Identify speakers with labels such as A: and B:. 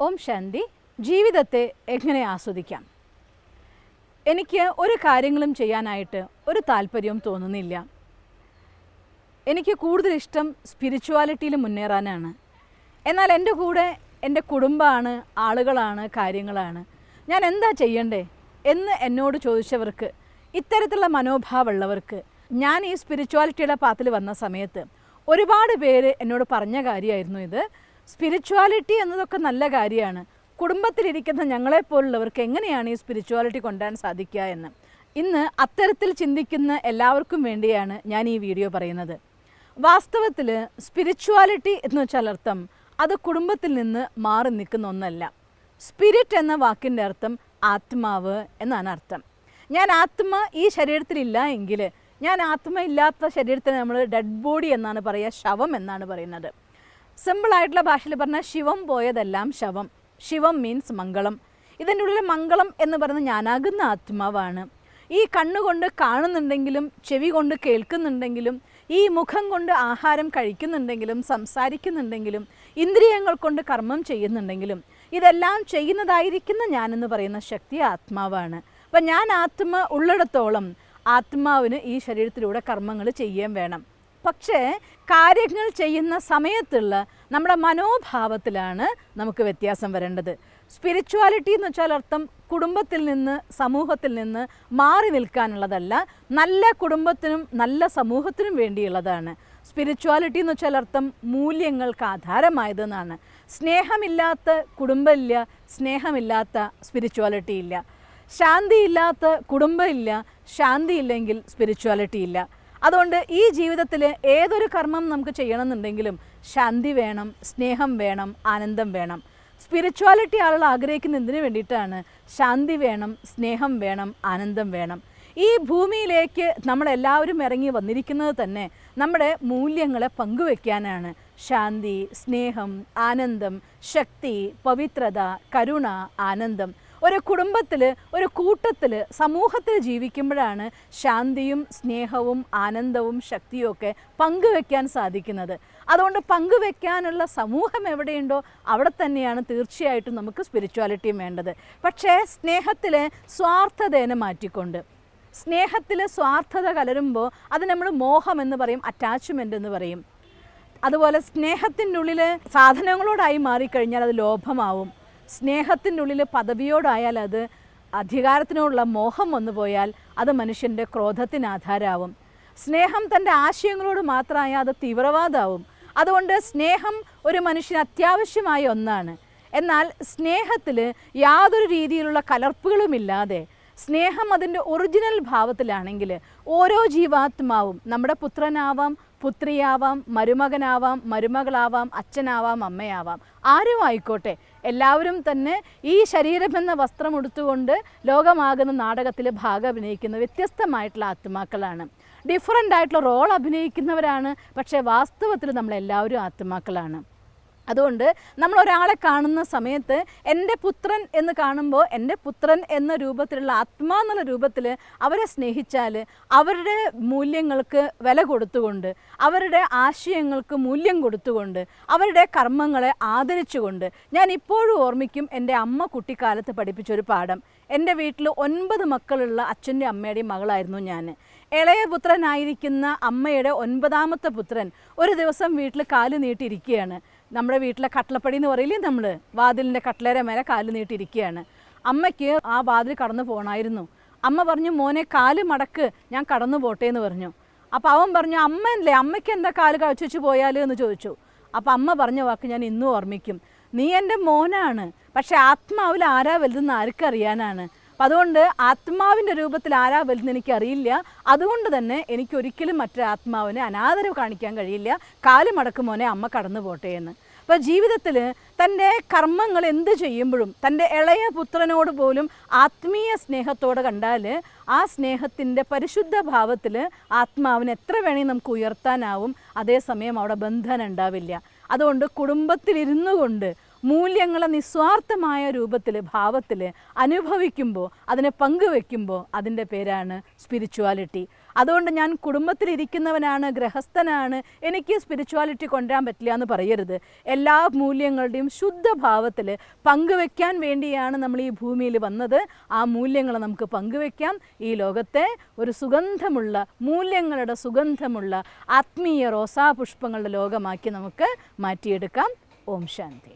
A: ഓം ശാന്തി. ജീവിതത്തെ എങ്ങനെ ആസ്വദിക്കാം? എനിക്ക് ഒരു കാര്യങ്ങളും ചെയ്യാനായിട്ട് ഒരു താല്പര്യവും തോന്നുന്നില്ല. എനിക്ക് കൂടുതൽ ഇഷ്ടം സ്പിരിച്വാലിറ്റിയിൽ മുന്നേറാനാണ്. എന്നാൽ എൻ്റെ കൂടെ എൻ്റെ കുടുംബമാണ്, ആളുകളാണ്, കാര്യങ്ങളാണ്. ഞാൻ എന്താ ചെയ്യണ്ടേ എന്ന് എന്നോട് ചോദിച്ചവർക്ക്, ഇത്തരത്തിലുള്ള മനോഭാവമുള്ളവർക്ക് ഞാൻ ഈ സ്പിരിച്വാലിറ്റിയുടെ പാത്തിൽ വന്ന സമയത്ത് ഒരുപാട് പേര് എന്നോട് പറഞ്ഞ കാര്യമായിരുന്നു ഇത്. സ്പിരിച്വാലിറ്റി എന്നതൊക്കെ നല്ല കാര്യമാണ്, കുടുംബത്തിലിരിക്കുന്ന ഞങ്ങളെപ്പോലുള്ളവർക്ക് എങ്ങനെയാണ് ഈ സ്പിരിച്വാലിറ്റി കൊണ്ടുവരാൻ സാധിക്കുക എന്ന്. ഇന്ന് അത്തരത്തിൽ ചിന്തിക്കുന്ന എല്ലാവർക്കും വേണ്ടിയാണ് ഞാൻ ഈ വീഡിയോ പറയുന്നത്. വാസ്തവത്തിൽ സ്പിരിച്വാലിറ്റി എന്ന് വെച്ചാൽ അർത്ഥം അത് കുടുംബത്തിൽ നിന്ന് മാറി നിൽക്കുന്ന ഒന്നല്ല. സ്പിരിറ്റ് എന്ന വാക്കിൻ്റെ അർത്ഥം ആത്മാവ് എന്നാണ് അർത്ഥം. ഞാൻ ആത്മ ഈ ശരീരത്തിലില്ല എങ്കിൽ, ഞാൻ ആത്മ ഇല്ലാത്ത ശരീരത്തിന് നമ്മൾ ഡെഡ് ബോഡി എന്നാണ് പറയുക, ശവം എന്നാണ് പറയുന്നത്. സിമ്പിളായിട്ടുള്ള ഭാഷയിൽ പറഞ്ഞാൽ ശിവം പോയതെല്ലാം ശവം. ശിവം മീൻസ് മംഗളം. ഇതിൻ്റെ ഉള്ളിൽ മംഗളം എന്ന് പറയുന്നത് ഞാനാകുന്ന ആത്മാവാണ്. ഈ കണ്ണുകൊണ്ട് കാണുന്നുണ്ടെങ്കിലും, ചെവി കൊണ്ട് കേൾക്കുന്നുണ്ടെങ്കിലും, ഈ മുഖം കൊണ്ട് ആഹാരം കഴിക്കുന്നുണ്ടെങ്കിലും, സംസാരിക്കുന്നുണ്ടെങ്കിലും, ഇന്ദ്രിയങ്ങൾ കൊണ്ട് കർമ്മം ചെയ്യുന്നുണ്ടെങ്കിലും, ഇതെല്ലാം ചെയ്യുന്നതായിരിക്കുന്ന ഞാനെന്ന് പറയുന്ന ശക്തി ആത്മാവാണ്. അപ്പം ഞാൻ ആത്മ ഉള്ളിടത്തോളം ആത്മാവിന് ഈ ശരീരത്തിലൂടെ കർമ്മങ്ങൾ ചെയ്യാൻ വേണം. പക്ഷേ കാര്യങ്ങൾ ചെയ്യുന്ന സമയത്തുള്ള നമ്മുടെ മനോഭാവത്തിലാണ് നമുക്ക് വ്യത്യാസം വരേണ്ടത്. സ്പിരിച്വാലിറ്റി എന്ന് വെച്ചാൽ അർത്ഥം കുടുംബത്തിൽ നിന്ന്, സമൂഹത്തിൽ നിന്ന് മാറി നിൽക്കാനുള്ളതല്ല, നല്ല കുടുംബത്തിനും നല്ല സമൂഹത്തിനും വേണ്ടിയുള്ളതാണ്. സ്പിരിച്വാലിറ്റി എന്ന് വെച്ചാൽ അർത്ഥം മൂല്യങ്ങൾക്ക് ആധാരമായതെന്നാണ്. സ്നേഹമില്ലാത്ത കുടുംബമില്ല, സ്നേഹമില്ലാത്ത സ്പിരിച്വാലിറ്റി ഇല്ല. ശാന്തിയില്ലാത്ത കുടുംബമില്ല, ശാന്തിയില്ലെങ്കിൽ സ്പിരിച്വാലിറ്റി ഇല്ല. അതുകൊണ്ട് ഈ ജീവിതത്തിൽ ഏതൊരു കർമ്മം നമുക്ക് ചെയ്യണമെന്നുണ്ടെങ്കിലും ശാന്തി വേണം, സ്നേഹം വേണം, ആനന്ദം വേണം. സ്പിരിച്വാലിറ്റി ആളുകൾ ആഗ്രഹിക്കുന്ന എന്തിനു വേണ്ടിയിട്ടാണ്? ശാന്തി വേണം, സ്നേഹം വേണം, ആനന്ദം വേണം. ഈ ഭൂമിയിലേക്ക് നമ്മളെല്ലാവരും ഇറങ്ങി വന്നിരിക്കുന്നത് തന്നെ നമ്മുടെ മൂല്യങ്ങളെ പങ്കുവെക്കാനാണ്. ശാന്തി, സ്നേഹം, ആനന്ദം, ശക്തി, പവിത്രത, കരുണ, ആനന്ദം. ഒരു കുടുംബത്തിൽ, ഒരു കൂട്ടത്തിൽ, സമൂഹത്തിൽ ജീവിക്കുമ്പോഴാണ് ശാന്തിയും സ്നേഹവും ആനന്ദവും ശക്തിയും ഒക്കെ പങ്കുവെക്കാൻ സാധിക്കുന്നത്. അതുകൊണ്ട് പങ്കുവെക്കാനുള്ള സമൂഹം എവിടെയുണ്ടോ അവിടെ തന്നെയാണ് തീർച്ചയായിട്ടും നമുക്ക് സ്പിരിച്വാലിറ്റിയും വേണ്ടത്. പക്ഷേ സ്നേഹത്തിൽ സ്വാർത്ഥതേനെ മാറ്റിക്കൊണ്ട്, സ്നേഹത്തിൽ സ്വാർത്ഥത കലരുമ്പോൾ അത് നമ്മൾ മോഹം എന്ന് പറയും, അറ്റാച്ച്മെൻ്റ് എന്ന് പറയും. അതുപോലെ സ്നേഹത്തിൻ്റെ ഉള്ളിൽ സാധനങ്ങളോടായി മാറിക്കഴിഞ്ഞാൽ അത് ലോഭമാവും. സ്നേഹത്തിൻ്റെ ഉള്ളിൽ പദവിയോടായാൽ അത് അധികാരത്തിനോടുള്ള മോഹം വന്നു പോയാൽ അത് മനുഷ്യൻ്റെ ക്രോധത്തിന് ആധാരമാവും. സ്നേഹം തൻ്റെ ആശയങ്ങളോട് മാത്രമായാൽ അത് തീവ്രവാദമാവും. അതുകൊണ്ട് സ്നേഹം ഒരു മനുഷ്യന് അത്യാവശ്യമായ ഒന്നാണ്. എന്നാൽ സ്നേഹത്തിൽ യാതൊരു രീതിയിലുള്ള കലർപ്പുകളുമില്ലാതെ, സ്നേഹം അതിൻ്റെ ഒറിജിനൽ ഭാവത്തിലാണെങ്കിൽ ഓരോ ജീവാത്മാവും, നമ്മുടെ പുത്രനാവാം, പുത്രിയാവാം, മരുമകനാവാം, മരുമകളാവാം, അച്ഛനാവാം, അമ്മയാവാം, ആരും ആയിക്കോട്ടെ, എല്ലാവരും തന്നെ ഈ ശരീരമെന്ന വസ്ത്രം ഉടുത്തുകൊണ്ട് ലോകമാകുന്ന നാടകത്തിൽ ഭാഗം അഭിനയിക്കുന്ന വ്യത്യസ്തമായിട്ടുള്ള ആത്മാക്കളാണ്. ഡിഫറൻ്റ് ആയിട്ടുള്ള റോൾ അഭിനയിക്കുന്നവരാണ്. പക്ഷേ വാസ്തവത്തിൽ നമ്മളെല്ലാവരും ആത്മാക്കളാണ്. അതുകൊണ്ട് നമ്മൾ ഒരാളെ കാണുന്ന സമയത്ത് എൻ്റെ പുത്രൻ എന്ന് കാണുമ്പോൾ, എൻ്റെ പുത്രൻ എന്ന രൂപത്തിലുള്ള ആത്മാ എന്നുള്ള രൂപത്തിൽ അവരെ സ്നേഹിച്ചാൽ, അവരുടെ മൂല്യങ്ങൾക്ക് വില കൊടുത്തുകൊണ്ട്, അവരുടെ ആശയങ്ങൾക്ക് മൂല്യം കൊടുത്തുകൊണ്ട്, അവരുടെ കർമ്മങ്ങളെ ആദരിച്ചുകൊണ്ട്. ഞാൻ ഇപ്പോഴും ഓർമ്മിക്കും എൻ്റെ അമ്മ കുട്ടിക്കാലത്ത് പഠിപ്പിച്ചൊരു പാഠം. എൻ്റെ വീട്ടിൽ 9 മക്കളുള്ള അച്ഛൻ്റെ അമ്മയുടെയും മകളായിരുന്നു ഞാൻ. ഇളയ പുത്രനായിരിക്കുന്ന അമ്മയുടെ 9ാമത്തെ പുത്രൻ ഒരു ദിവസം വീട്ടിൽ കാല് നീട്ടിയിരിക്കുകയാണ്. നമ്മുടെ വീട്ടിലെ കട്ടളപ്പടി എന്ന് പറയില്ലേ, നമ്മൾ വാതിലിൻ്റെ കട്ടളയുടെ മേലെ കാല് നീട്ടിയിരിക്കുകയാണ്. അമ്മയ്ക്ക് ആ വാതിൽ കടന്നു പോകണമായിരുന്നു. അമ്മ പറഞ്ഞു, മോനെ കാല് മടക്ക്, ഞാൻ കടന്നു പോട്ടെ എന്ന് പറഞ്ഞു. അപ്പോൾ അവൻ പറഞ്ഞു, അമ്മയല്ലേ, അമ്മയ്ക്ക് എന്താ കാല് കഴിച്ചു വെച്ച് പോയാൽ എന്ന് ചോദിച്ചു. അപ്പോൾ അമ്മ പറഞ്ഞ വാക്ക് ഞാൻ ഇന്നും ഓർമ്മിക്കും, നീ എൻ്റെ മോനാണ്, പക്ഷെ ആത്മാവിൽ ആരാ വലുതെന്ന് ആർക്കറിയാനാണ്. അപ്പം അതുകൊണ്ട് ആത്മാവിൻ്റെ രൂപത്തിൽ ആരാ വലുതെന്ന് എനിക്കറിയില്ല. അതുകൊണ്ട് തന്നെ എനിക്കൊരിക്കലും മറ്റൊരു ആത്മാവിനെ അനാദരവ് കാണിക്കാൻ കഴിയില്ല. കാല് മടക്ക് മോനെ, അമ്മ കടന്നു പോട്ടെ എന്ന്. അപ്പോൾ ജീവിതത്തിൽ തൻ്റെ കർമ്മങ്ങൾ എന്ത് ചെയ്യുമ്പോഴും തൻ്റെ ഇളയ പുത്രനോട് പോലും ആത്മീയ സ്നേഹത്തോടെ കണ്ടാൽ ആ സ്നേഹത്തിൻ്റെ പരിശുദ്ധ ഭാവത്തിൽ ആത്മാവിനെ എത്ര വേണമെങ്കിൽ നമുക്ക് ഉയർത്താനാവും. അതേസമയം അവിടെ ബന്ധനം ഉണ്ടാവില്ല. അതുകൊണ്ട് കുടുംബത്തിലിരുന്നു കൊണ്ട് മൂല്യങ്ങളെ നിസ്വാർത്ഥമായ രൂപത്തിൽ, ഭാവത്തിൽ അനുഭവിക്കുമ്പോൾ, അതിനെ പങ്കുവെക്കുമ്പോൾ അതിൻ്റെ പേരാണ് സ്പിരിച്വാലിറ്റി. അതുകൊണ്ട് ഞാൻ കുടുംബത്തിലിരിക്കുന്നവനാണ്, ഗൃഹസ്ഥനാണ്, എനിക്ക് സ്പിരിച്വാലിറ്റി കൊണ്ടുവരാൻ പറ്റില്ല എന്ന് പറയരുത്. എല്ലാ മൂല്യങ്ങളുടെയും ശുദ്ധഭാവത്തിൽ പങ്കുവെക്കാൻ വേണ്ടിയാണ് നമ്മൾ ഈ ഭൂമിയിൽ വന്നത്. ആ മൂല്യങ്ങൾ നമുക്ക് പങ്കുവെക്കാം. ഈ ലോകത്തെ ഒരു സുഗന്ധമുള്ള, മൂല്യങ്ങളുടെ സുഗന്ധമുള്ള ആത്മീയ റോസാപുഷ്പങ്ങളുടെ ലോകമാക്കി നമുക്ക് മാറ്റിയെടുക്കാം. ഓം ശാന്തി.